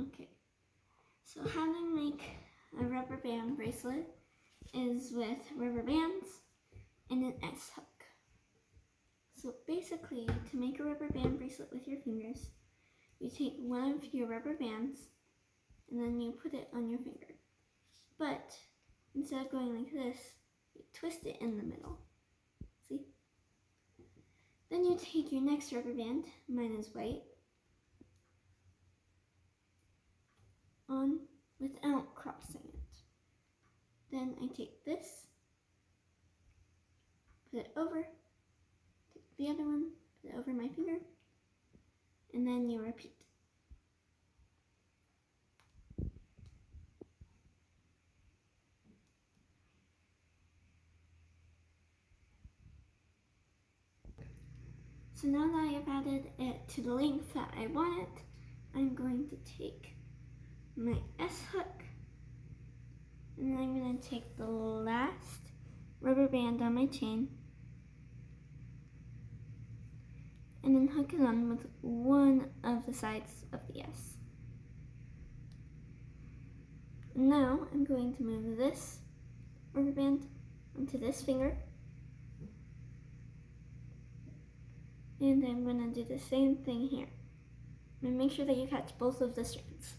Okay, so how to make a rubber band bracelet is with rubber bands and an S hook. So basically, to make a rubber band bracelet with your fingers, you take one of your rubber bands and then you put it on your finger. But instead of going like this, you twist it in the middle. See? Then you take your next rubber band, mine is white, on without crossing it. Then I take this, put it over, take the other one, put it over my finger, and then you repeat. So now that I have added it to the length that I want it, I'm going to take my S hook, and then I'm going to take the last rubber band on my chain and then hook it on with one of the sides of the S. And now I'm going to move this rubber band onto this finger, and I'm going to do the same thing here. And make sure that you catch both of the strands.